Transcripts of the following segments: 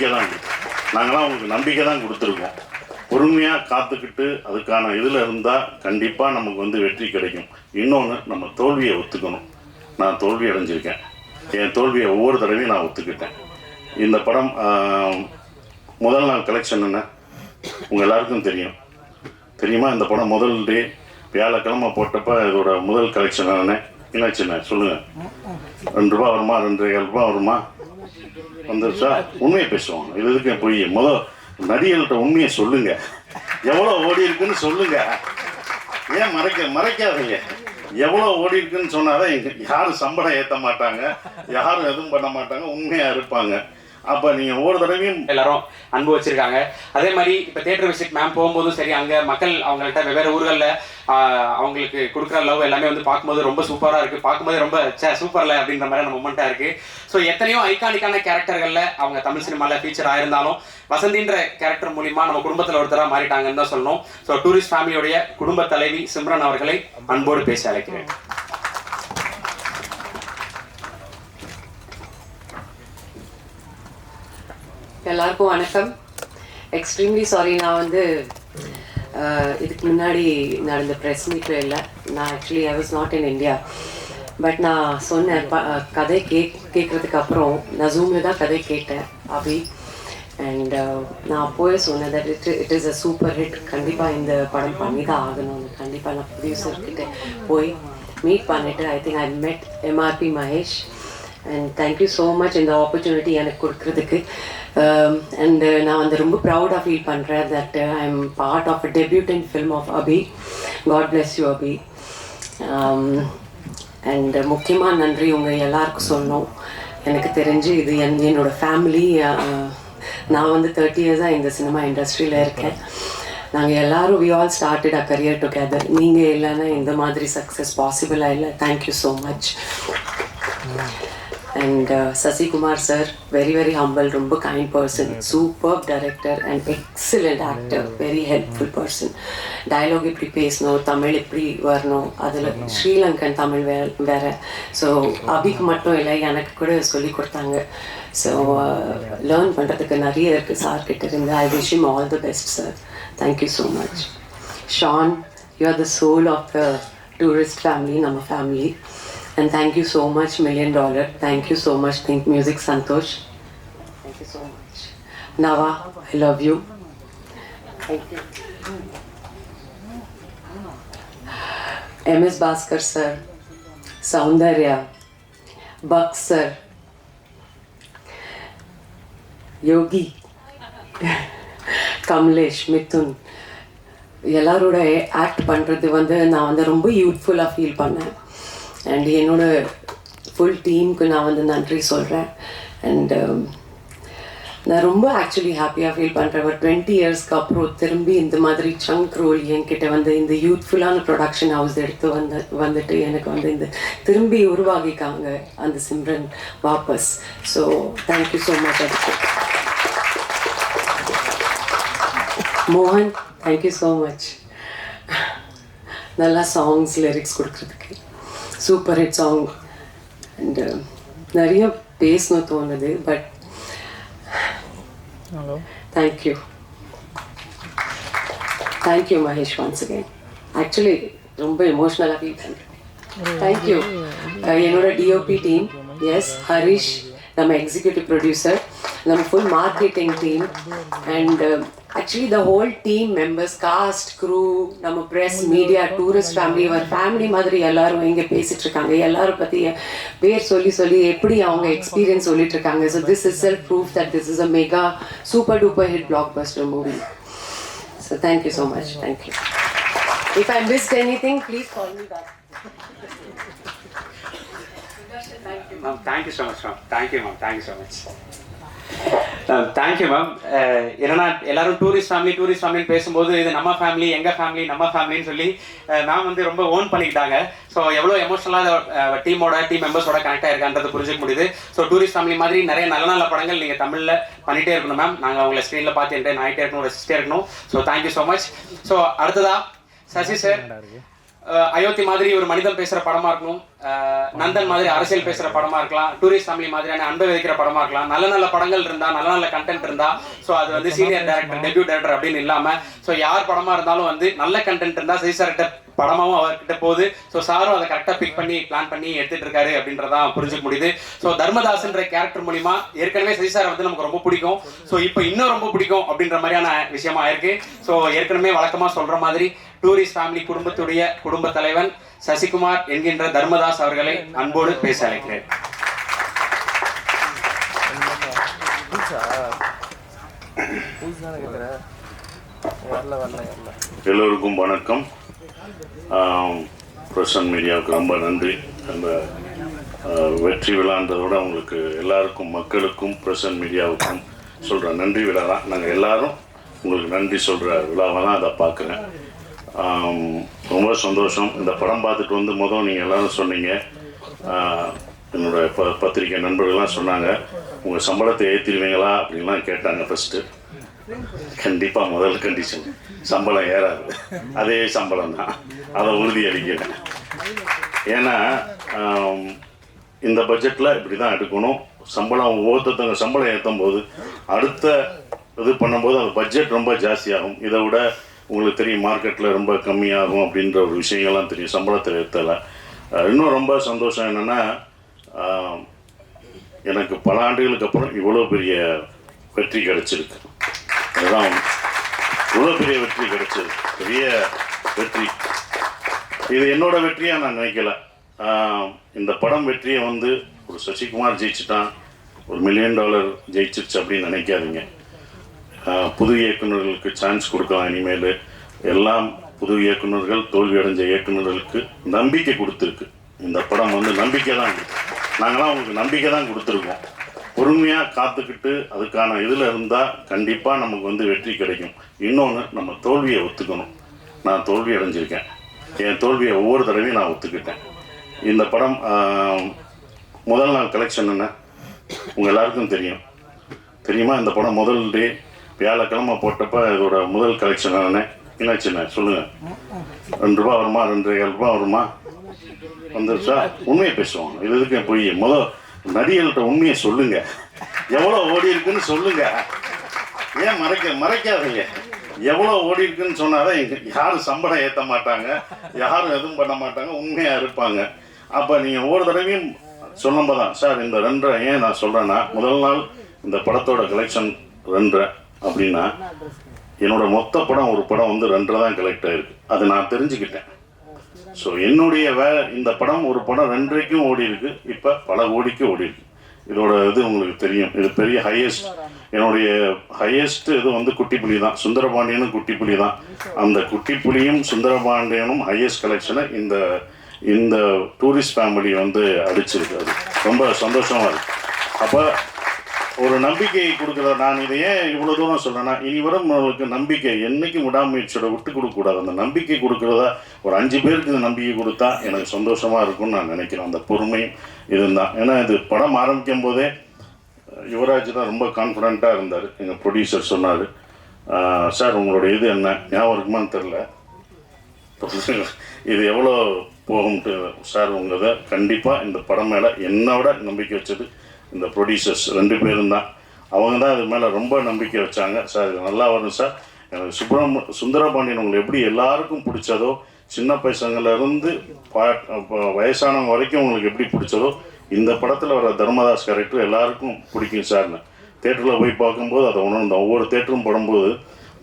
நம்பிக்கை தான். நாங்களாம் உங்களுக்கு நம்பிக்கை தான் கொடுத்துருக்கோம். பொறுமையாக காத்துக்கிட்டு அதுக்கான இதில் இருந்தால் கண்டிப்பாக நமக்கு வந்து வெற்றி கிடைக்கும். இன்னொன்று, நம்ம தோல்வியை ஒத்துக்கணும். நான் தோல்வி அடைஞ்சிருக்கேன். என் தோல்வியை ஒவ்வொரு தடவையும் நான் ஒத்துக்கிட்டேன். இந்த படம் முதல் நாள் கலெக்ஷன் என்ன உங்கள் எல்லாருக்கும் தெரியுமா? இந்த படம் முதல் டே வியாழக்கிழமை போட்டப்போ இதோட முதல் கலெக்ஷன் என்ன என்னாச்சுண்ணே சொல்லுங்கள். ₹2 வருமா, ₹2.25 வருமா? வந்துருச்சா? உண்மையை பேசுவோம். இதுக்கு போய் நடிகர்கள்ட்ட உண்மையை சொல்லுங்க. எவ்வளோ ஓடி இருக்குன்னு சொல்லுங்க. ஏன் மறைக்காதீங்க. எவ்வளோ ஓடி இருக்குன்னு சொன்னாதான் யாரும் சம்பளம் ஏற்ற மாட்டாங்க, யாரும் எதுவும் பண்ண மாட்டாங்க, உண்மையாக இருப்பாங்க. அப்போ நீங்கள் ஒவ்வொரு தடவையும் எல்லாரும் அன்பு வச்சிருக்காங்க. அதே மாதிரி இப்போ தியேட்டர் விசிட் மேம் போகும்போதும் சரி, அங்கே மக்கள் அவங்கள்ட்ட வெவ்வேறு ஊர்களில் அவங்களுக்கு கொடுக்குற லவ் எல்லாமே வந்து பார்க்கும்போது ரொம்ப சூப்பராக இருக்குது. பார்க்கும்போது ரொம்ப சூப்பரில் அப்படின்ற மாதிரியான மொமெண்ட்டாக இருக்குது. ஸோ எத்தனையோ ஐகானிக்கான கேரக்டர்களில் அவங்க தமிழ் சினிமாவில் ஃபீச்சர் ஆயிருந்தாலும் வசந்தின்ற கேரக்டர் மூலிமா நம்ம குடும்பத்தில் ஒருத்தராக மாறிட்டாங்கன்னு தான் சொல்லணும். ஸோ டூரிஸ்ட் ஃபேமிலியோடைய குடும்ப தலைவி சிம்ரன் அவர்களை அன்போடு பேச அழைக்கிறேன். எல்லாருக்கும் வணக்கம். எக்ஸ்ட்ரீம்லி சாரி, நான் வந்து இதுக்கு முன்னாடி நடந்த ப்ரெஸ் மீட்டில் இல்லை. நான் actually I was not in India. But நான் சொன்னேன் கதை கேட்குறதுக்கு அப்புறம் நான் ஜூமில் தான் கதை கேட்டேன் அபி. அண்ட் நான் அப்போவே சொன்னேன் that it is a super hit. கண்டிப்பாக இந்த படம் பண்ணி தான் ஆகணும். கண்டிப்பாக நான் ப்ரொடியூசர்கிட்ட போய் மீட் பண்ணிவிட்டு ஐ think I met MRP Mahesh. And thank you so much இந்த ஆப்பர்ச்சுனிட்டி எனக்கு கொடுக்குறதுக்கு. அண்ட் நான் வந்து ரொம்ப ப்ரௌடாக ஃபீல் பண்ணுறேன் that I am part of a debutant film of Abhi. God bless you Abhi. And முக்கியமாக நன்றி உங்கள் எல்லாருக்கும் சொன்னோம். எனக்கு தெரிஞ்சு இது என்னோடய ஃபேமிலி. நான் வந்து 30 இயர்ஸாக இந்த சினிமா இண்டஸ்ட்ரியில் இருக்கேன். நாங்கள் எல்லோரும் we all started a career together. நீங்கள் இல்லைன்னா இந்த மாதிரி சக்ஸஸ் பாசிபிளாக இல்லை. Thank you so much. And Sasikumar sir, very very humble, ரொம்ப kind person, superb director and excellent actor, very helpful person. Dialogue எப்படி பேசணும், தமிழ் எப்படி வரணும், அதில் ஸ்ரீலங்கன் தமிழ் வேறு. ஸோ அபிக்கு மட்டும் இல்லை, எனக்கு கூட சொல்லி கொடுத்தாங்க. ஸோ லேர்ன் பண்ணுறதுக்கு நிறைய இருக்குது சார்கிட்ட இருந்து. I wish him all the best sir. Thank you so much. Sean, you are the soul of the tourist family, நம்ம family. And thank you so much, $1 million. Thank you so much, Think Music Santosh. Thank you so much. Nava, I love you. Thank you. MS Bhaskar sir, Soundarya, Buck sir, Yogi, Kamlesh, Mithun. எல்லாரோட act பண்ணுறது வந்து நான் வந்து ரொம்ப யூத்ஃபுல்லாக feel பண்ணேன். And என்னோட full டீமுக்கு நான் வந்து நன்றி சொல்கிறேன். அண்ட் நான் ரொம்ப ஆக்சுவலி ஹாப்பியாக ஃபீல் பண்ணுறேன். ஒரு 20 இயர்ஸ்க்கு அப்புறம் திரும்பி இந்த மாதிரி சங்க் ரோல் என்கிட்ட வந்து இந்த யூத்ஃபுல்லான ப்ரொடக்ஷன் ஹவுஸ் எடுத்து வந்துட்டு எனக்கு வந்து இந்த திரும்பி உருவாகிக்காங்க அந்த சிம்ரன் வாபஸ். So thank you so much. அதுக்கு மோகன், தேங்க்யூ ஸோ மச். நல்லா சாங்ஸ் லிரிக்ஸ் கொடுக்குறதுக்கு. Super hit song. அண்ட் நிறைய பேசணும் தோணுது. But thank you Mahesh once again. Actually ரொம்ப எமோஷ்னலாக ஃபீல் பண்ணுறேன். தேங்க்யூ என்னோட டிஓபி டீம். எஸ் ஹரிஷ், நம்ம எக்ஸிக்யூட்டிவ் ப்ரொடியூசர், நம்ம full marketing team. And actually the whole team members, cast, crew, நம்ம press, media, tourist family, our family மாதிரி எல்லாரும் இங்கே பேசிட்டு இருக்காங்க. எல்லாரும் பற்றி பேர் சொல்லி எப்படி அவங்க எக்ஸ்பீரியன்ஸ் சொல்லிட்டு இருக்காங்க. So this is self proof that this is a mega super duper hit blockbuster movie. So thank you so much. Thank you. If I missed anything please call me back. Thank you so much ma'am. Thank you ma'am. Thank you so much. Thank you ma'am. என்னன்னா எல்லாரும் tourist ஃபேமிலின்னு பேசும்போது இது நம்ம family, எங்கள் family, நம்ம ஃபேமிலின்னு சொல்லி ma'am வந்து ரொம்ப ஓன் பண்ணிக்கிட்டாங்க. ஸோ எவ்வளோ எமோஷனலாக டீம் மெம்பர்ஸோட கனெக்ட் ஆயிருக்கான்றது புரிஞ்சுக்க முடியுது. ஸோ டூரிஸ்ட் ஃபேமிலி மாதிரி நிறைய நல்ல படங்கள் நீங்கள் தமிழில் பண்ணிகிட்டே இருக்கணும் மேம். நாங்கள் அவங்கள ஸ்க்ரீனில் பார்த்து என்டர்டைன் ஆகிட்டே இருக்கணும், ரசிச்சிட்டே இருக்கணும். So thank you so much. So அடுத்ததா சசி சார், அயோத்தி மாதிரி ஒரு மனிதன் பேசுகிற படமாக இருக்கணும், நந்தன் மாதிரி அரசியல் பேசுகிற படமாக இருக்கலாம், டூரிஸ்ட் ஃபேமிலி மாதிரியான அன்பை விதைக்கிற படமாக இருக்கலாம். நல்ல நல்ல படங்கள் இருந்தால், நல்ல நல்ல கண்டென்ட் இருந்தால், ஸோ அது வந்து சீனியர் டேரக்டர், டெபியூ டேரக்டர் அப்படின்னு இல்லாமல், ஸோ யார் படமாக இருந்தாலும் வந்து நல்ல கண்டென்ட் இருந்தால் சசி சார்கிட்ட படமாகவும் அவர்கிட்ட போகுது. ஸோ சாரும் அதை கரெக்டாக பிக் பண்ணி பிளான் பண்ணி எடுத்துகிட்டு இருக்காரு அப்படின்றதான் புரிஞ்சுக்க முடியுது. ஸோ தர்மதாஸ்ன்ற கேரக்டர் மூலிமா ஏற்கனவே சசி சார் வந்து நமக்கு ரொம்ப பிடிக்கும். ஸோ இப்போ இன்னும் ரொம்ப பிடிக்கும் அப்படின்ற மாதிரியான விஷயமா இருக்கு. ஸோ ஏற்கனவே வழக்கமாக சொல்கிற மாதிரி டூரிஸ்ட் ஃபேமிலி குடும்பத்துடைய குடும்ப தலைவன் சசிகுமார் என்கின்ற தர்மதாஸ் அவர்களை அன்போடு பேச அழைக்கிறேன். எல்லோருக்கும் வணக்கம். பிரசன் மீடியாவுக்கு ரொம்ப நன்றி. அந்த வெற்றி விழான்றதோட உங்களுக்கு எல்லாருக்கும், மக்களுக்கும், பிரசன் மீடியாவுக்கும் சொல்கிற நன்றி விழா தான். நாங்கள் எல்லாரும் உங்களுக்கு நன்றி சொல்கிற விழாவை தான் அதை பார்க்குறேன். ரொம்ப சந்தோஷம். இந்த படம் பார்த்துட்டு வந்து நீங்கள் எல்லோரும் சொன்னீங்க, என்னோடய பத்திரிக்கை நண்பர்கள்லாம் சொன்னாங்க, உங்கள் சம்பளத்தை ஏற்றிடுவீங்களா அப்படின்லாம் கேட்டாங்க. ஃபஸ்ட்டு கண்டிப்பாக முதல் கண்டிஷன் சம்பளம் ஏறாது, அதே சம்பளம் தான், அதை உறுதி அளிக்கிறேன். ஏன்னா இந்த பட்ஜெட்டில் இப்படி தான் எடுக்கணும். சம்பளம் ஒவ்வொருத்தவங்க சம்பளம் ஏற்றும் போது அடுத்த இது பண்ணும்போது அந்த பட்ஜெட் ரொம்ப ஜாஸ்தியாகும். இதை விட உங்களுக்கு தெரியும் மார்க்கெட்டில் ரொம்ப கம்மியாகும் அப்படின்ற ஒரு விஷயங்கள்லாம் தெரியும் சம்பளத்தில் ஏற்றலை. இன்னும் ரொம்ப சந்தோஷம் என்னென்னா, எனக்கு பல ஆண்டுகளுக்கு அப்புறம் இவ்வளோ பெரிய வெற்றி கிடைச்சிருக்கு. அதுதான் இவ்வளோ பெரிய வெற்றி கிடைச்சிருக்கு, பெரிய வெற்றி. இது என்னோட வெற்றியாக நான் நினைக்கல. இந்த படம் வெற்றியை வந்து ஒரு சசிகுமார் ஜெயிச்சுட்டான், ஒரு $1 மில்லியன் ஜெயிச்சிருச்சு அப்படின்னு நினைக்காதீங்க. புது இயக்குநர்களுக்கு சான்ஸ் கொடுக்கலாம். இனிமேல் எல்லாம் புது இயக்குநர்கள், தோல்வி அடைஞ்ச இயக்குநர்களுக்கு நம்பிக்கை கொடுத்துருக்கு. இந்த படம் வந்து நம்பிக்கை தான் கொடுத்து, நாங்களாம் உங்களுக்கு நம்பிக்கை தான் கொடுத்துருக்கோம். பொறுமையாக காத்துக்கிட்டு அதுக்கான இதில் இருந்தால் கண்டிப்பாக நமக்கு வந்து வெற்றி கிடைக்கும். இன்னொன்று, நம்ம தோல்வியை ஒத்துக்கணும். நான் தோல்வி அடைஞ்சிருக்கேன், என் தோல்வியை ஒவ்வொரு தடவையும் நான் ஒத்துக்கிட்டேன். இந்த படம் முதல் நாள் கலெக்ஷன் என்ன உங்கள் எல்லாருக்கும் தெரியுமா? இந்த படம் முதல் டே வியாழக்கிழமை போட்டப்போ இதோட முதல் கலெக்ஷன் என்னாச்சுண்ணே சொல்லுங்கள். ₹2 வருமா, ₹2.25 வருமா? வந்துருச்சா? உண்மையை பேசுவோம். இதுக்கு போய் நடிகர்கள்ட்ட உண்மையை சொல்லுங்க, எவ்வளோ ஓடி இருக்குன்னு சொல்லுங்க. ஏன் மறைக்காதீங்க. எவ்வளோ ஓடி இருக்குன்னு சொன்னாதான் யாரும் சம்பளம் ஏற்ற மாட்டாங்க, யாரும் எதுவும் பண்ண மாட்டாங்க, உண்மையாக இருப்பாங்க. அப்போ நீங்கள் ஒவ்வொரு தடவையும் சொல்லும்போது தான் சார் இந்த 2.5 ஏன் நான் சொல்கிறேன்னா, முதல் நாள் இந்த படத்தோட கலெக்ஷன் 2.5 அப்படின்னா என்னோட மொத்த படம் ஒரு படம் வந்து 2.5 தான் கலெக்ட் ஆகிருக்கு. அது நான் தெரிஞ்சுக்கிட்டேன். ஸோ என்னுடைய இந்த படம் ஒரு படம் 2.5க்கும் ஓடி இருக்கு, இப்போ பல கோடிக்கு ஓடி இருக்கு. இதோட இது உங்களுக்கு தெரியும், இது பெரிய ஹையஸ்ட். என்னுடைய ஹையஸ்ட் இது வந்து குட்டிப்புலி தான், சுந்தரபாண்டியனும் குட்டிப்புலி தான். அந்த குட்டிப்புலியும் சுந்தரபாண்டியனும் ஹையஸ்ட் கலெக்ஷனை இந்த டூரிஸ்ட் ஃபேமிலி வந்து அடிச்சிருக்கு. அது ரொம்ப சந்தோஷமாக இருக்குது. அப்போ ஒரு நம்பிக்கை கொடுக்குற, நான் இதை ஏன் இவ்வளோ தூரம் சொல்கிறேன்னா, இனி வரும் உங்களுக்கு நம்பிக்கை என்றைக்கும் விடாமுயற்சியோட விட்டு கொடுக்கக்கூடாது. அந்த நம்பிக்கை கொடுக்குறதா ஒரு 5 பேருக்கு இந்த நம்பிக்கை கொடுத்தா எனக்கு சந்தோஷமாக இருக்கும்னு நான் நினைக்கிறேன். அந்த பொறுமையும் இதுதான். ஏன்னா இது படம் ஆரம்பிக்கும் போதே யுவராஜ் தான் ரொம்ப கான்ஃபிடண்ட்டாக இருந்தார். எங்கள் ப்ரொடியூசர் சொன்னார், சார் உங்களுடைய இது என்ன ஞாபகம் இருக்குமான்னு தெரில, இது எவ்வளோ போகும்ட்டு. சார் உங்களை கண்டிப்பாக இந்த படம் மேலே என்னோட நம்பிக்கை வச்சது இந்த ப்ரொடியூசர்ஸ் 2 பேரும் தான். அவங்க தான் இது மேலே ரொம்ப நம்பிக்கை வச்சாங்க. சார் இது நல்லா வரும் சார். எனக்கு சுந்தரபாண்டியன் உங்களை எப்படி எல்லாருக்கும் பிடிச்சதோ, சின்ன பசங்கள்லேருந்து வயசானவங்க வரைக்கும் உங்களுக்கு எப்படி பிடிச்சதோ, இந்த படத்தில் வர தர்மதாஸ் கேரக்டர் எல்லாருக்கும் பிடிக்கும் சார்னு தேட்டரில் போய் பார்க்கும்போது அதை உணர்ந்தோம். ஒவ்வொரு தேட்டரும் படும்போது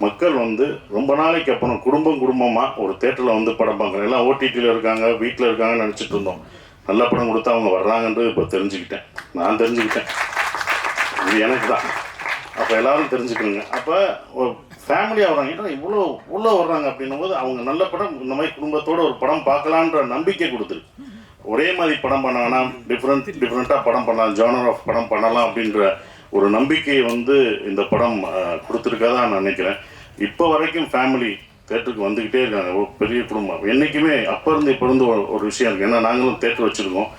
மக்கள் வந்து ரொம்ப நாளைக்கு அப்புறம் குடும்பமாக ஒரு தேட்டரில் வந்து படம் பார்க்குறேன். எல்லாம் ஓடிடியில் இருக்காங்க, வீட்டில் இருக்காங்கன்னு நினச்சிட்டு இருந்தோம். நல்ல படம் கொடுத்தா அவங்க வர்றாங்கன்றது இப்போ தெரிஞ்சுக்கிட்டேன். நான் தெரிஞ்சுக்கிட்டேன், இது எனக்கு தான். அப்போ எல்லோரும் தெரிஞ்சுக்கணுங்க. அப்போ ஃபேமிலியாக வர்றாங்க, ஏன்னா இவ்வளோ வர்றாங்க அப்படின்னும் போது அவங்க நல்ல படம் இந்த மாதிரி குடும்பத்தோடு ஒரு படம் பார்க்கலான்ற நம்பிக்கை கொடுத்துருக்கு. ஒரே மாதிரி படம் பண்ண வேணாம், டிஃப்ரெண்ட்டாக படம் பண்ணலாம், ஜானர் ஆஃப் படம் பண்ணலாம் அப்படின்ற ஒரு நம்பிக்கையை வந்து இந்த படம் கொடுத்துருக்கதா நான் நினைக்கிறேன். இப்போ வரைக்கும் ஃபேமிலி தேட்டருக்கு வந்துக்கிட்டே இருக்காங்க. ஒரு பெரிய குடும்பம் என்றைக்குமே அப்போ இருந்து இப்போ இருந்து ஒரு விஷயம் இருக்குது. ஏன்னா நாங்களும் தேட்டர் வச்சுருக்கோம்.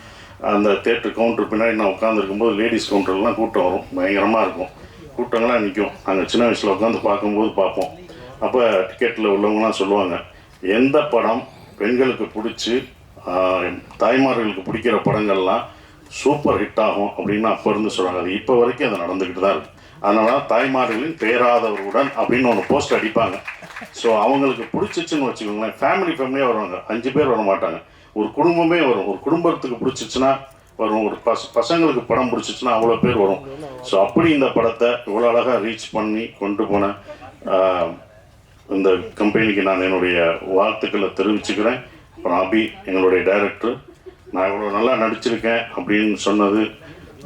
அந்த தேட்டர் கவுண்டர் பின்னாடி நான் உட்காந்துருக்கும்போது லேடிஸ் கவுண்டர்லாம் கூட்டம் வரும், பயங்கரமாக இருக்கும். கூட்டங்கள்லாம் நிற்கும். நாங்கள் சின்ன வயசில் உட்காந்து பார்க்கும்போது பார்ப்போம். அப்போ டிக்கெட்டில் உள்ளவங்களாம் சொல்லுவாங்க, எந்த படம் பெண்களுக்கு பிடிச்சி தாய்மார்களுக்கு பிடிக்கிற படங்கள்லாம் சூப்பர் ஹிட் ஆகும் அப்படின்னு அப்போ இருந்து சொல்கிறாங்க. அது இப்போ வரைக்கும் அது நடந்துக்கிட்டு தான் இருக்குது. அதனால தாய்மார்களின் பேராதவருடன் அப்படின்னு ஒன்று போஸ்ட் அடிப்பாங்க. ஸோ அவங்களுக்கு பிடிச்சிச்சுன்னு வச்சுக்கோங்களேன், ஃபேமிலியாக வருவாங்க, 5 பேர் வர மாட்டாங்க, ஒரு குடும்பமே வரும். ஒரு குடும்பத்துக்கு பிடிச்சிச்சுன்னா வரும், ஒரு பசங்களுக்கு படம் பிடிச்சிச்சுன்னா அவ்வளோ பேர் வரும். ஸோ அப்படி இந்த படத்தை இவ்வளோ அழகாக ரீச் பண்ணி கொண்டு போன இந்த கம்பெனிக்கு நான் என்னுடைய வாழ்த்துக்களை தெரிவிச்சுக்கிறேன். அப்புறம் அபி எங்களுடைய டைரக்டர், நான் இவ்வளோ நல்லா நடிச்சிருக்கேன் அப்படின்னு சொன்னது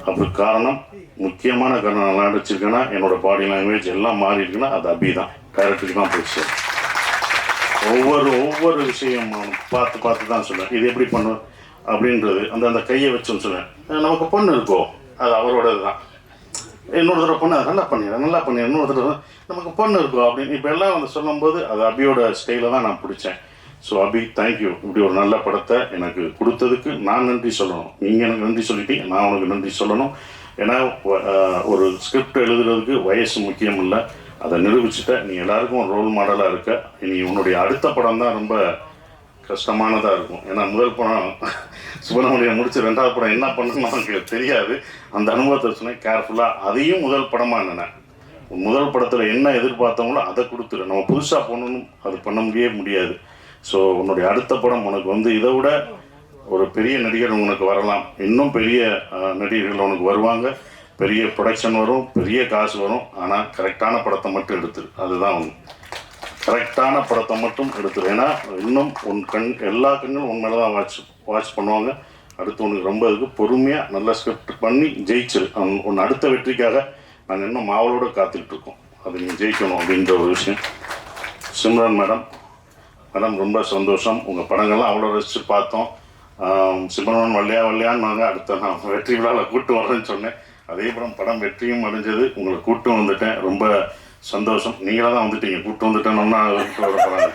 அதுக்கு காரணம், முக்கியமான காரணம், நல்லா நடிச்சிருக்கேன்னா என்னோடய பாடி லாங்குவேஜ் எல்லாம் மாறி இருக்குன்னா அது அபி தான், டைரக்டருக்கு தான் போயிடுச்சு. ஒவ்வொரு விஷயம் பார்த்து தான் சொல்லுவேன், இது எப்படி பண்ணுவேன் அப்படின்றது. அந்த கையை வச்சுன்னு சொல்லுவேன், நமக்கு பொண்ணு இருக்கோ அது அவரோடது தான், இன்னொரு தடவை பொண்ணு அதை நல்லா பண்ணிடுறேன் இன்னொரு தடவை நமக்கு பொண்ணு இருக்கும் அப்படின்னு இப்போ எல்லாம் வந்து சொல்லும்போது அது அபியோட ஸ்டைலை தான் நான் பிடிச்சேன். ஸோ அபி, தேங்க்யூ. இப்படி ஒரு நல்ல படத்தை எனக்கு கொடுத்ததுக்கு நான் நன்றி சொல்லணும். நீங்கள் எனக்கு நன்றி சொல்லிட்டீங்க, நான் உனக்கு நன்றி சொல்லணும். ஏன்னா ஒரு ஸ்கிரிப்ட் எழுதுறதுக்கு வயசு முக்கியம் இல்லை, அதை நிரூபிச்சுட்ட நீ எல்லாருக்கும் ரோல் மாடலாக இருக்க. இனி உன்னுடைய அடுத்த படம் தான் ரொம்ப கஷ்டமானதாக இருக்கும். ஏன்னா முதல் படம் சுப்பிரமணியம் முடிச்சு 2வது படம் என்ன பண்ணணும்னு எனக்கு தெரியாது. அந்த அனுபவத்தை சொன்னேன் கேர்ஃபுல்லாக. அதையும் முதல் படமாக நினைனேன். முதல் படத்தில் என்ன எதிர்பார்த்தவங்களோ அதை கொடுத்துரு, நம்ம புதுசாக பண்ணணும் அது பண்ண முடியாது. ஸோ உன்னுடைய அடுத்த படம் உனக்கு வந்து இதை விட ஒரு பெரிய நடிகர் உனக்கு வரலாம், இன்னும் பெரிய நடிகர்கள் உனக்கு வருவாங்க, பெரிய ப்ரொடக்ஷன் வரும், பெரிய காசு வரும். ஆனால் கரெக்டான படத்தை மட்டும் எடுத்துரு, அதுதான் ஒன்று. கரெக்டான படத்தை மட்டும் எடுத்துரு. ஏன்னா இன்னும் எல்லா கண்களும் உன் மேலே தான் வாட்ச் பண்ணுவாங்க. அடுத்து உனக்கு ரொம்ப இருக்குது, பொறுமையாக நல்ல ஸ்கிரிப்ட் பண்ணி ஜெயிச்சிரு. உன் அடுத்த வெற்றிக்காக நாங்கள் இன்னும் மாவளோடு காத்துக்கிட்டு அது நீங்கள் ஜெயிக்கணும் அப்படின்ற ஒரு விஷயம். சிம்ரன் மேடம் ரொம்ப சந்தோஷம். உங்கள் படங்கள்லாம் அவ்வளோ ரசித்து பார்த்தோம். சிம்ரன் வல்லையான்னு நாங்கள் அடுத்த நான் வெற்றி விழாவில் கூப்பிட்டு வரேன்னு சொன்னேன். அதே படம் வெற்றியும் அடைஞ்சது, உங்களை கூப்பிட்டு வந்துட்டேன், ரொம்ப சந்தோஷம். நீங்களாக தான் வந்துட்டீங்க, கூப்பிட்டு வந்துட்டேன்னா வர போகிறாங்க,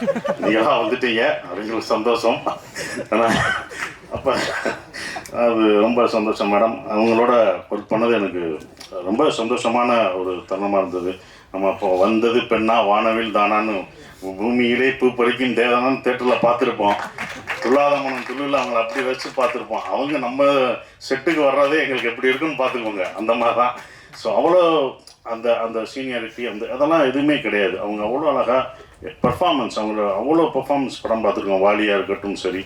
நீங்களாக வந்துட்டீங்க, அவங்களுக்கு சந்தோஷம். ஆனால் அப்போ அது ரொம்ப சந்தோஷம் மேடம். அவங்களோட ஒர்க் பண்ணது எனக்கு ரொம்ப சந்தோஷமான ஒரு தருணமாக இருந்தது. நம்ம அப்போ வந்தது பெண்ணா வானவில் தானான்னு பூமியிலே பூ பறிக்கும் தேவதானு தேட்டரில் பார்த்துருப்போம். துள்ளாத மனம் துள்ளில் அவங்கள அப்படி வச்சு பார்த்துருப்போம். அவங்க நம்ம செட்டுக்கு வர்றதே எங்களுக்கு எப்படி இருக்குன்னு பார்த்துக்கோங்க, அந்த மாதிரி தான். ஸோ அவ்வளோ அந்த சீனியாரிட்டி அதெல்லாம் எதுவுமே கிடையாது. அவங்க அவ்வளோ அழகாக பர்ஃபார்மன்ஸ், அவங்களோட அவ்வளோ பர்ஃபார்மன்ஸ் படம் பார்த்துருக்கோம். வாலியாக இருக்கட்டும் சரி,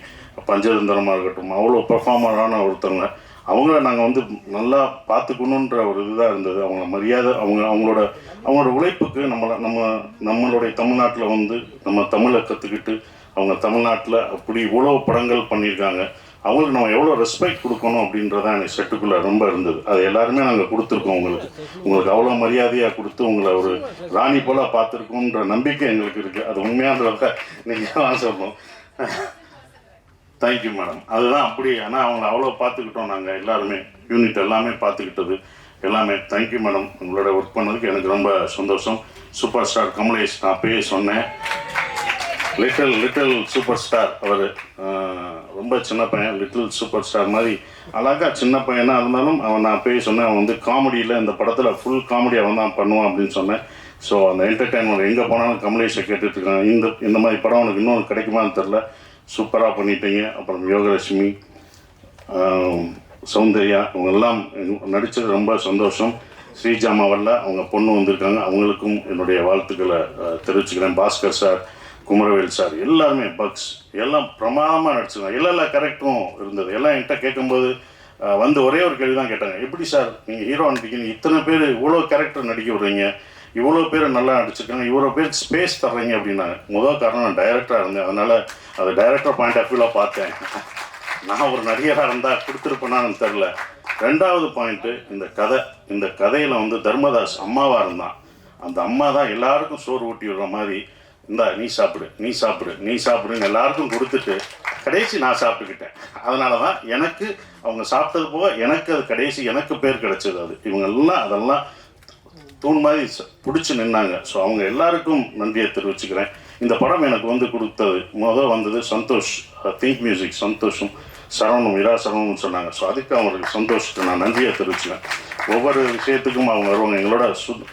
பஞ்சதந்திரமாக இருக்கட்டும், அவ்வளோ பர்ஃபார்மரான ஒருத்தவங்க. அவங்கள நாங்கள் வந்து நல்லா பார்த்துக்கணுன்ற ஒரு இதுதான் இருந்தது. அவங்க மரியாதை, அவங்களோட உழைப்புக்கு நம்மளுடைய தமிழ்நாட்டில் வந்து நம்ம தமிழை கற்றுக்கிட்டு அவங்க தமிழ்நாட்டில் அப்படி இவ்வளோ படங்கள் பண்ணியிருக்காங்க. அவங்களுக்கு நம்ம எவ்வளோ ரெஸ்பெக்ட் கொடுக்கணும் அப்படின்றதான் எனக்கு செட்டுக்குள்ளே ரொம்ப இருந்தது. அது எல்லாருமே நாங்கள் கொடுத்துருக்கோம். உங்களுக்கு அவ்வளோ மரியாதையாக கொடுத்து உங்களை ஒரு ராணி போல் பார்த்துருக்கோன்ற நம்பிக்கை எங்களுக்கு இருக்குது. அது உண்மையானதை நீங்கள் தான் சொல்லணும். Thank you madam. அதுதான் அப்படி. ஆனால் அவங்கள அவ்வளோ பார்த்துக்கிட்டோம் நாங்கள் எல்லாருமே, யூனிட் எல்லாமே பார்த்துக்கிட்டது எல்லாமே. Thank you madam. உங்களோட ஒர்க் பண்ணதுக்கு எனக்கு ரொம்ப சந்தோஷம். சூப்பர் ஸ்டார் கமலேஷ், நான் அப்பயே சொன்னேன், லிட்டில் சூப்பர் ஸ்டார். அவர் ரொம்ப சின்ன பையன், லிட்டில் சூப்பர் ஸ்டார் மாதிரி அழகாக சின்ன பையனாக இருந்தாலும் நான் அப்பயே சொன்னேன், அவன் வந்து காமெடியில் இந்த படத்தில் ஃபுல் காமெடி அவன் தான் பண்ணுவான் அப்படின்னு சொன்னேன். ஸோ அந்த என்டர்டெயின்மெண்ட் எங்கே போனாலும் கமலேஷை கேட்டுட்ருக்காங்க. இந்த மாதிரி படம் உனக்கு இன்னொன்று கிடைக்குமான்னு தெரில, சூப்பராக பண்ணிட்டீங்க. அப்புறம் யோகலட்சுமி, சௌந்தர்யா, அவங்க எல்லாம் நடித்தது ரொம்ப சந்தோஷம். ஸ்ரீஜாமாவில் அவங்க பொண்ணு வந்திருக்காங்க, அவங்களுக்கும் என்னுடைய வாழ்த்துக்களை தெரிவிச்சுக்கிறேன். பாஸ்கர் சார், குமரவேல் சார், எல்லாருமே பக்ஸ் எல்லாம் பிரமாதமாக நடிச்சிருக்காங்க. எல்லா கேரக்டரும் இருந்தது. எல்லாம் என்கிட்ட கேட்கும்போது வந்து ஒரே ஒரு கேள்வி தான் கேட்டாங்க, எப்படி சார் நீங்கள் ஹீரோ நடிக்கிறீங்க, இத்தனை பேர் இவ்வளோ கேரக்டர் நடிக்க விடுறீங்க, இவ்வளோ பேர் நல்லா நடிச்சிருக்காங்க, இவ்வளோ பேர் ஸ்பேஸ் தர்றீங்க அப்படின்னாங்க. முதல் காரணம் நான் டைரக்டராக இருந்தேன், அதனால் அது டைரக்டர் பாயிண்ட் ஆஃப் வியூவில் பார்த்தேன். நான் ஒரு நடிகராக இருந்தால் கொடுத்துருப்பேனான்னு தெரில. 2வது பாயிண்ட்டு, இந்த கதையில் வந்து தர்மதாஸ் அம்மாவாக இருந்தான். அந்த அம்மா தான் எல்லாருக்கும் சோறு ஊட்டி விடுற மாதிரி, இந்தா நீ சாப்பிடுன்னு எல்லாருக்கும் கொடுத்துட்டு கடைசி நான் சாப்பிட்டுக்கிட்டேன். அதனால தான் எனக்கு அவங்க சாப்பிட்டது போக எனக்கு அது கடைசி எனக்கு பேர் கிடைச்சது. அது இவங்கெல்லாம் அதெல்லாம் தூண் மாதிரி பிடிச்சி நின்னாங்க. ஸோ அவங்க எல்லாருக்கும் நன்றியை தெரிவிச்சுக்கிறேன். இந்த படம் எனக்கு வந்து கொடுத்தது வந்தது சந்தோஷ், திங்க் மியூசிக் சந்தோஷம், சரவணம், இரா சரவணம்னு சொன்னாங்க. ஸோ அதுக்கு அவங்களுக்கு சந்தோஷத்துக்கு நான் நன்றியை தெரிவிச்சுக்கிறேன். ஒவ்வொரு விஷயத்துக்கும் அவங்க வருவாங்க. எங்களோட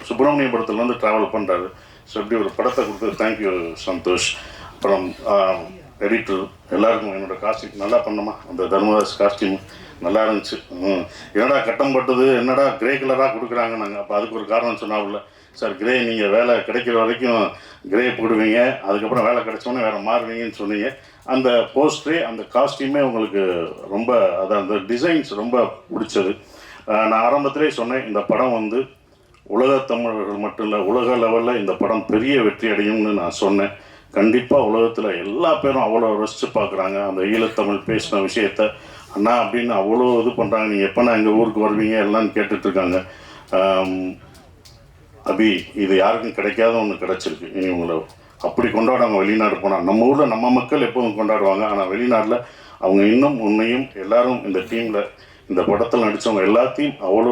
சுப்பிரமணியபுரத்துலேருந்து ட்ராவல் பண்ணுறாரு. ஸோ இப்படி ஒரு படத்தை கொடுத்தது தேங்க்யூ சந்தோஷ். அப்புறம் எடிட்டர் எல்லாருக்கும் என்னோடய காஸ்டியூம் நல்லா பண்ணோமா, அந்த தர்மதாஸ் காஸ்டியூம் நல்லா இருந்துச்சு. என்னடா கட்டம் பட்டது, என்னடா கிரே கலராக கொடுக்குறாங்க. நாங்கள் அப்போ அதுக்கு ஒரு காரணம் சொன்னாவில்ல, சார் கிரே நீங்கள் வேலை கிடைக்கிற வரைக்கும் கிரே போடுவீங்க, அதுக்கப்புறம் வேலை கிடைச்சோன்னே வேறு மாறுவீங்கன்னு சொன்னீங்க. அந்த போஸ்டரே அந்த காஸ்டியூமே உங்களுக்கு ரொம்ப அதான் அந்த டிசைன்ஸ் ரொம்ப பிடிச்சது. நான் ஆரம்பத்திலே சொன்னேன், இந்த படம் வந்து உலகத் தமிழர்கள் மட்டும் இல்லை, உலக லெவலில் இந்த படம் பெரிய வெற்றி அடையும்னு நான் சொன்னேன். கண்டிப்பாக உலகத்தில் எல்லா பேரும் அவ்வளோ ரசித்து பார்க்குறாங்க. அந்த ஈழத்தமிழ் பேசின விஷயத்த அண்ணா அப்படின்னு அவ்வளோ இது பண்ணுறாங்க. நீங்கள் எப்போனா எங்கள் ஊருக்கு வருவீங்க எல்லாம்னு கேட்டுட்ருக்காங்க. அபி, இது யாருக்கும் கிடைக்காத ஒன்று கிடச்சிருக்கு. இனி உங்களை அப்படி கொண்டாடுவாங்க. வெளிநாடு போனால் நம்ம ஊரில் நம்ம மக்கள் எப்போதும் கொண்டாடுவாங்க, ஆனால் வெளிநாட்டில் அவங்க இன்னும் உன்னையும் எல்லாரும் இந்த டீமில் இந்த படத்தில் நடித்தவங்க எல்லாத்தையும் அவ்வளோ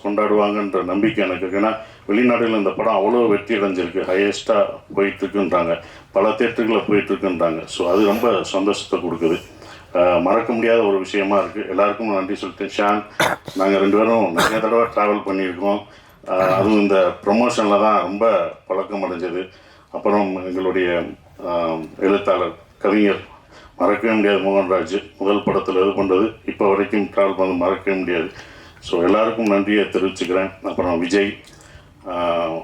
கொண்டாடுவாங்கன்ற நம்பிக்கை எனக்கு. ஏன்னா வெளிநாடுகளில் இந்த படம் அவ்வளோ வெற்றி அடைஞ்சிருக்கு, ஹையஸ்ட்டாக போயிட்டுருக்குன்றாங்க, பல தேட்டர்களில் போயிட்டுருக்குன்றாங்க. ஸோ அது ரொம்ப சந்தோஷத்தை கொடுக்குது, மறக்க முடியாத ஒரு விஷயமா இருக்குது. எல்லாருக்கும் நன்றி சொல்லிட்டு ஷான், நாங்கள் 2 பேரும் நிறைய தடவை ட்ராவல் பண்ணியிருக்கோம். அதுவும் இந்த ப்ரொமோஷனில் தான் ரொம்ப பழக்கம் அடைஞ்சது. அப்புறம் எங்களுடைய எழுத்தாளர் கவிஞர் மறக்கவே முடியாது மோகன்ராஜ், முதல் படத்தில் இது பண்ணுறது இப்போ வரைக்கும் ட்ராவல் பண்ண மறக்கவே முடியாது. ஸோ எல்லாருக்கும் நன்றியை தெரிவிச்சுக்கிறேன். அப்புறம் விஜய்,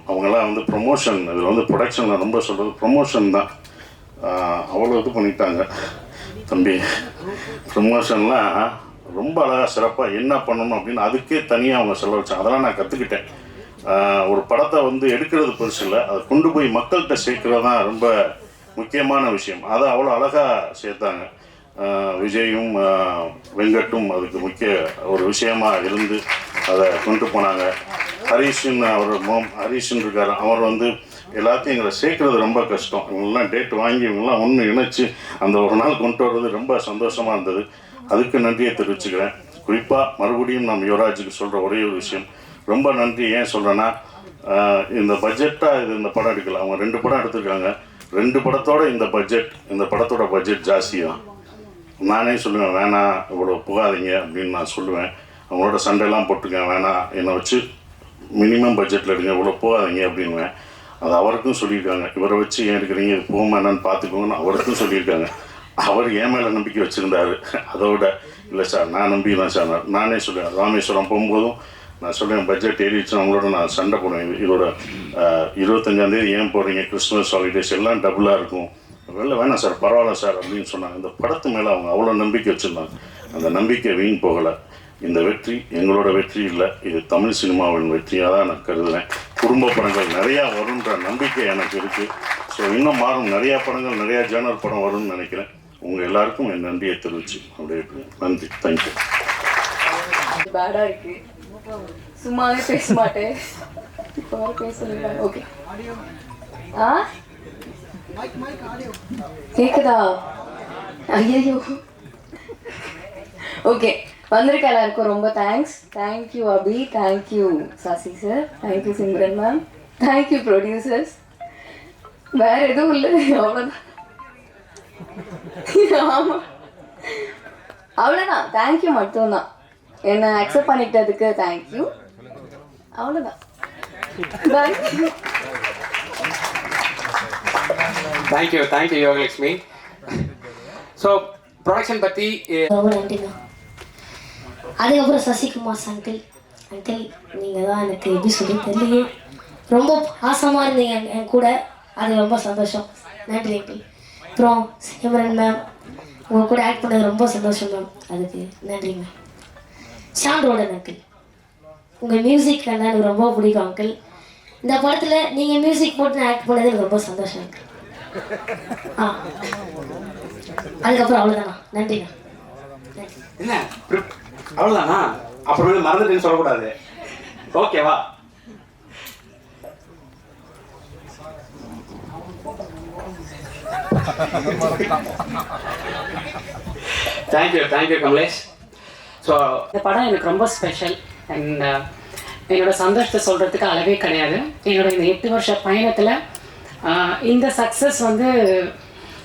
அவங்கெல்லாம் வந்து ப்ரொமோஷன், இதில் வந்து ப்ரொடக்ஷனில் ரொம்ப சொல்கிறது ப்ரொமோஷன் தான். அவ்வளோ இது பண்ணிட்டாங்க தம்பி. ப்ரொமோஷன்லாம் ரொம்ப அழகாக சிறப்பாக என்ன பண்ணணும் அப்படின்னு அதுக்கே தனியாக அவங்க செலவழிச்சாங்க. அதெல்லாம் நான் கற்றுக்கிட்டேன். ஒரு படத்தை வந்து எடுக்கிறது பெருசு இல்லை, அதை கொண்டு போய் மக்கள்கிட்ட சேர்க்கிறது தான் ரொம்ப முக்கியமான விஷயம். அதை அவ்வளோ அழகாக சேர்த்தாங்க. விஜயும் வெங்கட்டும் அதுக்கு முக்கிய ஒரு விஷயமாக இருந்து அதை கொண்டு போனாங்க. ஹரீஷன் ஹரீஷன் இருக்கார், அவர் வந்து எல்லாத்தையும் எங்களை சேர்க்குறது ரொம்ப கஷ்டம். இவங்கெல்லாம் டேட் வாங்கி இவங்கெல்லாம் ஒன்று இணைச்சி அந்த ஒரு நாள் கொண்டு வர்றது ரொம்ப சந்தோஷமாக இருந்தது. அதுக்கு நன்றியை தெரிவிச்சுக்கிறேன். குறிப்பாக மறுபடியும் நம்ம யுவராஜுக்கு சொல்கிற ஒரே ஒரு விஷயம், ரொம்ப நன்றி. ஏன் சொல்கிறேன்னா, இந்த பட்ஜெட்டாக இது இந்த படம் எடுக்கல, அவங்க 2 படம் எடுத்திருக்காங்க. 2 படத்தோட இந்த படத்தோட பட்ஜெட் ஜாஸ்தி தான். நானே சொல்லுவேன், வேணாம் இவ்வளோ போகாதீங்க அப்படின்னு நான் சொல்லுவேன். அவங்களோட சண்டையெல்லாம் போட்டுருக்கேன், வேணாம் என்னை வச்சு மினிமம் பட்ஜெட்டில் எடுங்க, இவ்வளோ போகாதீங்க அப்படின்வேன். அது அவருக்கும் சொல்லியிருக்காங்க, இவரை வச்சு ஏன் எடுக்கிறீங்க, இது போகாமல் என்னன்னு பார்த்துக்கோங்கன்னு அவருக்கும் சொல்லியிருக்காங்க. அவர் என் மேலே நம்பிக்கை வச்சுருந்தாரு. அதோட இல்லை சார் நான் நம்பிதான் சார், நானே சொல்லுவேன். ராமேஸ்வரம் போகும்போதும் நான் சொல்லுவேன், பட்ஜெட் ஏறிடுச்சுன்னு அவங்களோட நான் சண்டை போடுவேன். இதோட 25ஆம் தேதி ஏன் போடுறீங்க, கிறிஸ்துமஸ் ஹாலிடேஸ் எல்லாம் டபுளாக இருக்கும், வெளில வேணாம் சார் பரவாயில்ல சார் அப்படின்னு சொன்னாங்க. இந்த படத்து மேலே அவங்க அவ்வளோ நம்பிக்கை வச்சுருந்தாங்க. அந்த நம்பிக்கை வீண் போகலை. இந்த வெற்றி எங்களோட வெற்றி இல்லை, இது தமிழ் சினிமாவின் வெற்றியாக தான் நான் கருதுவேன். குடும்ப படங்கள் நிறையா வரும்ன்ற நம்பிக்கை எனக்கு இருக்குது. ஸோ இன்னும் மாறும், நிறையா படங்கள், நிறையா ஜேர்னல் படம் வரும்னு நினைக்கிறேன். உங்கள் எல்லாருக்கும் என் நன்றியை தெரிவிச்சு அப்படியே நன்றி. தேங்க்யூ. பேடாக இருக்கு, சும்மாவே பேச மாட்டேன், இப்போ பேச சொல்லிடுறாங்க. ஓகே, கேக்குதா? ஐயோ, ஓகே. வந்திருக்க எல்லாருக்கும் ரொம்ப thank you Abhi, thank you Sasi sir, thank you Simran ma'am, thank you producers. வேற எதுவும் இல்லை, அவ்வளோதான். ஆமாம், அவ்வளோதான். தேங்க்யூ மட்டும்தான், என்னை அக்செப்ட் பண்ணிக்கிட்டதுக்கு தேங்க்யூ, அவ்வளோதான். தேங்க்யூ யோகலட்சுமி. ஸோ ப்ரொடக்ஷன் பற்றி ரொம்ப நன்றிங்க. அதுக்கப்புறம் சசிகுமார் அங்கிள் நீங்கள் தான் எனக்கு எப்படி சொல்லி தெரியலையே, ரொம்ப பாசமாக இருந்தீங்க என் கூட, அது ரொம்ப சந்தோஷம். நன்றி அங்கிள். அப்புறம் சிம்ரன் மேம், உங்கள் கூட ஆக்ட் பண்ணது ரொம்ப சந்தோஷம் மேம், அதுக்கு நன்றி மேம். ஷான் ரோடன் அங்கிள், உங்கள் மியூசிக் எனக்கு ரொம்ப பிடிக்கும் அங்கிள். இந்த படத்தில் நீங்கள் மியூசிக் போட்டு ஆக்ட் பண்ணது எனக்கு ரொம்ப சந்தோஷம் அங்கிள். அதுக்கப்புறம் அவ்வளோதானா? நன்றிண்ணா. என்ன அவ்வளோதானா? அப்புறம் மறந்துட்டுன்னு சொல்லக்கூடாது, ஓகேவா? தேங்க்யூ கமலேஷ். ஸோ இந்த படம் எனக்கு ரொம்ப ஸ்பெஷல். அண்ட் என்னோட சந்தோஷத்தை சொல்கிறதுக்கு அளவே கிடையாது. என்னோட இந்த 8 வருஷ பயணத்தில் இந்த சக்ஸஸ் வந்து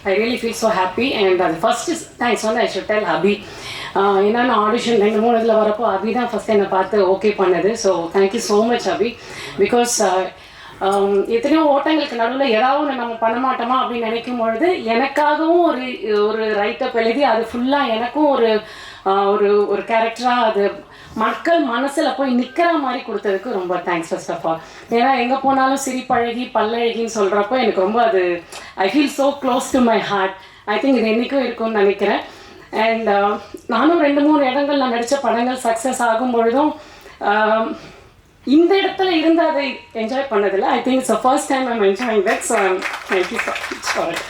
I really feel so happy. And அது ஃபஸ்ட்டு தேங்க்ஸ் வந்து ஐ ஷுட் டெல் அபி. என்னென்ன ஆடிஷன் 2-3 இதில் வரப்போ அபி தான் ஃபஸ்ட் என்னை பார்த்து ஓகே பண்ணது. So thank you so much Abhi. Because எத்தனையோ ஓட்டங்களுக்கு நடுவில் ஏதாவது ஒன்று நம்ம பண்ண மாட்டோமா அப்படின்னு நினைக்கும் பொழுது எனக்காகவும் ஒரு ரைட்டப் எழுதி அது ஃபுல்லாக எனக்கும் ஒரு ஒரு கேரக்டராக அது மக்கள் மனசில் போய் நிற்கிற மாதிரி கொடுத்ததுக்கு ரொம்ப தேங்க்ஸ் ஃபர்ஸ்ட் ஆஃப் ஆல். ஏன்னா எங்கே போனாலும் சிரிப்பழகி பல்லழகின்னு சொல்கிறப்போ எனக்கு ரொம்ப அது I feel so close to my heart. I think இது என்றைக்கும் இருக்கும்னு நினைக்கிறேன். அண்ட் நானும் 2-3 இடங்கள்ல நடித்த படங்கள் சக்ஸஸ் ஆகும் பொழுதும் இந்த இடத்துல இருந்து அதை என்ஜாய் பண்ணதில்லை. I think it's first time I'm enjoying that. So thank you for it.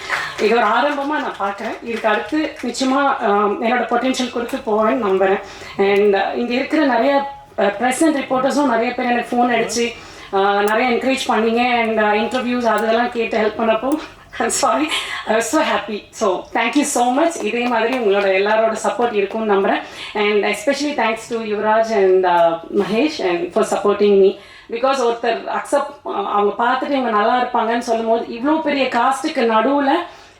இது ஒரு ஆரம்பமாக நான் பார்க்குறேன். இதுக்கு அடுத்து நிச்சயமாக என்னோடய பொட்டென்ஷியல் கொடுத்து போவேன்னு நம்புகிறேன். அண்ட் இங்கே இருக்கிற நிறைய ப்ரெசன்ட் ரிப்போர்ட்டர்ஸும் நிறைய பேர் எனக்கு ஃபோன் அடித்து நிறைய என்கரேஜ் பண்ணீங்க. அண்ட் இன்டர்வியூஸ் அதெல்லாம் கேட்டு ஹெல்ப் பண்ணப்போ I'm sorry, I was so happy. So thank you so much. இதே மாதிரி உங்களோட எல்லாரோட சப்போர்ட் இருக்கும்னு நம்புகிறேன். And especially thanks to Yuvraj and Mahesh and for supporting me. Because ஒருத்தர் அவங்க பார்த்துட்டு இவங்க நல்லா இருப்பாங்கன்னு சொல்லும் போது இவ்வளோ பெரிய காஸ்ட்டுக்கு நடுவில்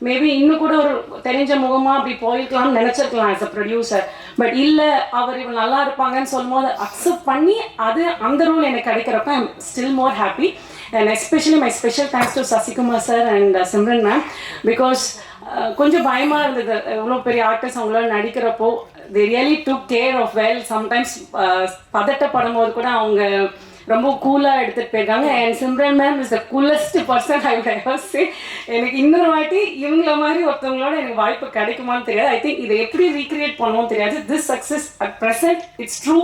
மேபி இன்னும் கூட ஒரு தெரிஞ்ச முகமாக அப்படி போயிருக்கலாம்னு நினச்சிருக்கலாம் ஆஸ் அ ப்ரொடியூசர். பட் இல்லை அவர் இவங்க நல்லா இருப்பாங்கன்னு சொல்லும் போது அக்செப்ட் பண்ணி அது அந்த ரோல் எனக்கு கிடைக்கிறப்ப I am still more happy. And especially my special thanks to Sasikumar sir and Simran ma'am, because கொஞ்சம் பயமாக இருந்தது எவ்வளோ பெரிய ஆர்டிஸ்ட் அவங்களால நடிக்கிறப்போ. they really took care of well. sometimes பதட்டப்படும் போது கூட அவங்க ரொம்ப கூலாக எடுத்துகிட்டு போயிருக்காங்க. And Simran ma'am is the coolest person I would ever say. எனக்கு இன்னொரு வாட்டி இவங்கள மாதிரி ஒருத்தவங்களோட எனக்கு வாய்ப்பு கிடைக்குமான்னு தெரியாது. ஐ திங்க் இதை எப்படி ரீக்ரியேட் பண்ணுவோம் தெரியாது. This success at present it's true.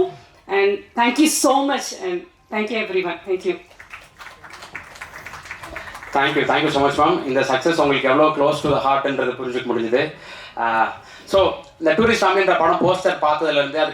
And thank you so much and thank you every one. Thank you so much ma'am. இந்த சக்ஸஸ் உங்களுக்கு எவ்வளோ க்ளோஸ் டு த ஹார்ட்ன்றது புரிஞ்சுக்க முடிஞ்சுது. ஸோ இந்த டூரிஸ்ட் ஃபேமிலின்ற படம் போஸ்டர் பார்த்ததுலேருந்து அது